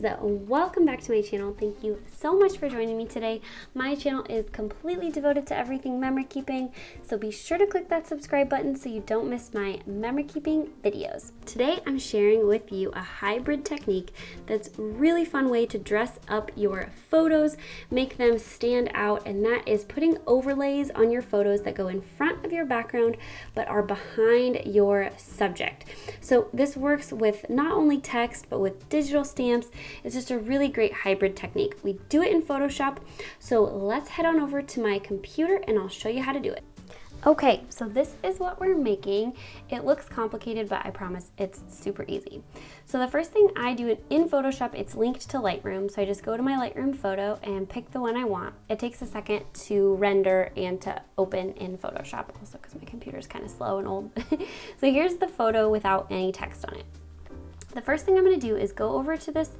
guys, welcome back to my channel. Thank you so much for joining me today. My channel is completely devoted to everything memory keeping, so be sure to click that subscribe button so you don't miss my memory keeping videos. Today I'm sharing with you a hybrid technique that's a really fun way to dress up your photos, make them stand out, and that is putting overlays on your photos that go in front of your background but are behind your subject. So this works with not only text but with digital stamps. It's just a really great hybrid technique. We do it in Photoshop, so let's head on over to my computer and I'll show you how to do it. Okay, so this is what we're making. It looks complicated, but I promise it's super easy. So the first thing I do in Photoshop, it's linked to Lightroom. So I just go to my Lightroom photo and pick the one I want. It takes a second to render and to open in Photoshop, also because my computer is kind of slow and old. So here's the photo without any text on it. The first thing I'm going to do is go over to this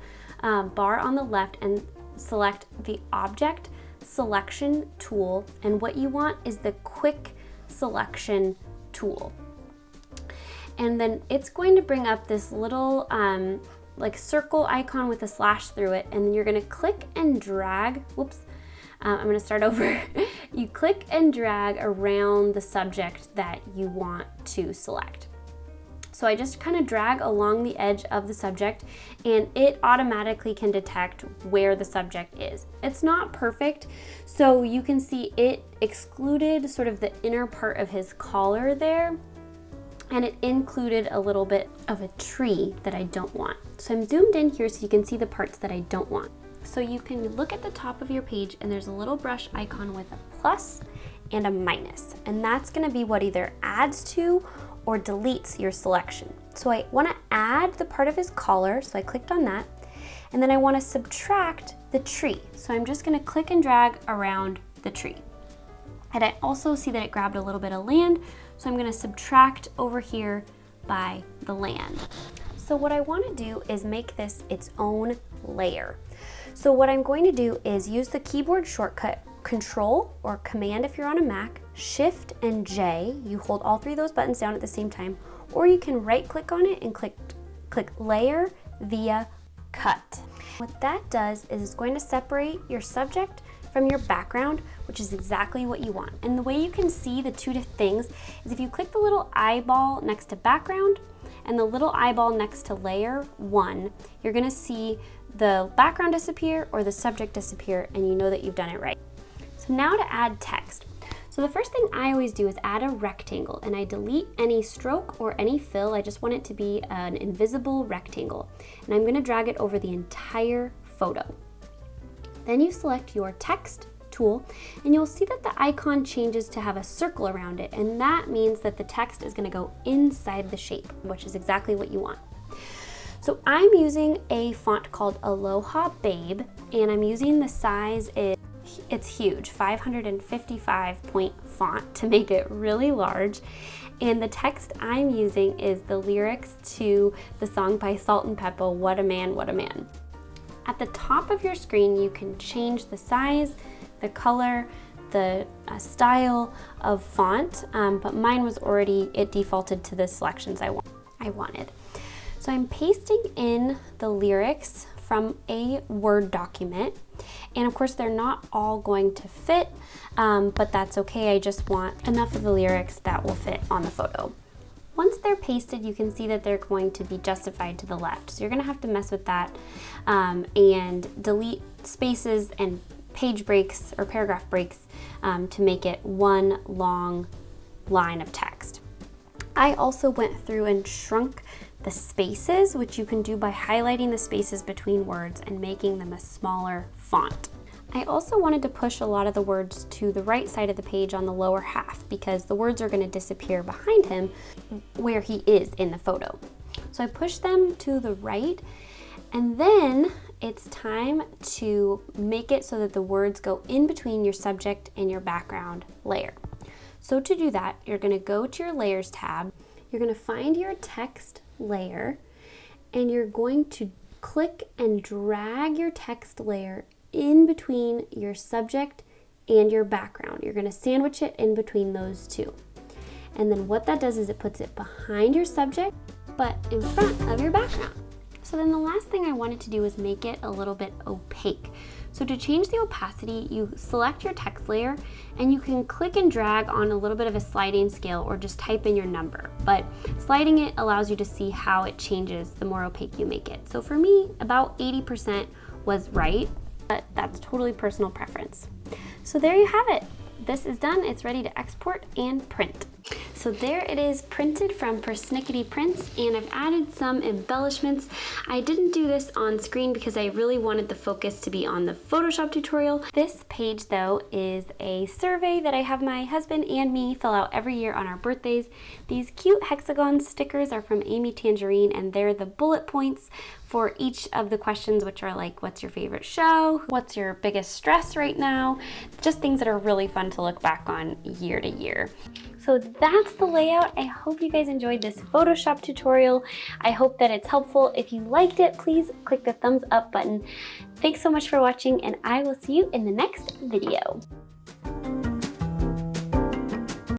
bar on the left and select the Object Selection tool. And what you want is the Quick Selection tool. And then it's going to bring up this little like circle icon with a slash through it, and you're going to click and drag. Whoops. I'm going to start over. You click and drag around the subject that you want to select. So I just kind of drag along the edge of the subject and it automatically can detect where the subject is. It's not perfect, so you can see it excluded sort of the inner part of his collar there, and it included a little bit of a tree that I don't want. So I'm zoomed in here so you can see the parts that I don't want. So you can look at the top of your page and there's a little brush icon with a plus and a minus, and that's going to be what either adds to or deletes your selection. So I want to add the part of his collar, so I clicked on that, and then I want to subtract the tree. So I'm just going to click and drag around the tree. And I also see that it grabbed a little bit of land, so I'm going to subtract over here by the land. So what I want to do is make this its own layer. So what I'm going to do is use the keyboard shortcut Control or Command if you're on a Mac, Shift and J. You hold all three of those buttons down at the same time, or you can right click on it and click Layer via Cut. What that does is it's going to separate your subject from your background, which is exactly what you want. And the way you can see the two things is if you click the little eyeball next to background and the little eyeball next to layer 1, you're going to see the background disappear or the subject disappear, and you know that you've done it right. So now to add text. So the first thing I always do is add a rectangle, and I delete any stroke or any fill. I just want it to be an invisible rectangle, and I'm going to drag it over the entire photo. Then you select your text tool, and you'll see that the icon changes to have a circle around it, and that means that the text is going to go inside the shape, which is exactly what you want. So I'm using a font called Aloha Babe, and I'm using the size it's huge, 555 point font to make it really large. And the text I'm using is the lyrics to the song by Salt and Pepper, What a Man, What a Man. At the top of your screen, you can change the size, the color, the style of font, but mine was it defaulted to the selections I wanted. So I'm pasting in the lyrics from a Word document. And of course, they're not all going to fit, but that's okay. I just want enough of the lyrics that will fit on the photo. Once they're pasted, you can see that they're going to be justified to the left. So you're gonna have to mess with that and delete spaces and page breaks or paragraph breaks to make it one long line of text. I also went through and shrunk the spaces, which you can do by highlighting the spaces between words and making them a smaller font. I also wanted to push a lot of the words to the right side of the page on the lower half because the words are going to disappear behind him where he is in the photo. So I pushed them to the right, and then it's time to make it so that the words go in between your subject and your background layer. So to do that, you're going to go to your Layers tab, you're going to find your text layer, and you're going to click and drag your text layer in between your subject and your background. You're going to sandwich it in between those two. And then what that does is it puts it behind your subject, but in front of your background. So then the last thing I wanted to do was make it a little bit opaque. So to change the opacity, you select your text layer and you can click and drag on a little bit of a sliding scale or just type in your number. But sliding it allows you to see how it changes the more opaque you make it. So for me, about 80% was right, but that's totally personal preference. So there you have it. This is done. It's ready to export and print. So there it is, printed from Persnickety Prints, and I've added some embellishments. I didn't do this on screen because I really wanted the focus to be on the Photoshop tutorial. This page though is a survey that I have my husband and me fill out every year on our birthdays. These cute hexagon stickers are from Amy Tangerine, and they're the bullet points for each of the questions, which are like, what's your favorite show? What's your biggest stress right now? Just things that are really fun to look back on year to year. So that's the layout. I hope you guys enjoyed this Photoshop tutorial. I hope that it's helpful. If you liked it, please click the thumbs up button. Thanks so much for watching, and I will see you in the next video.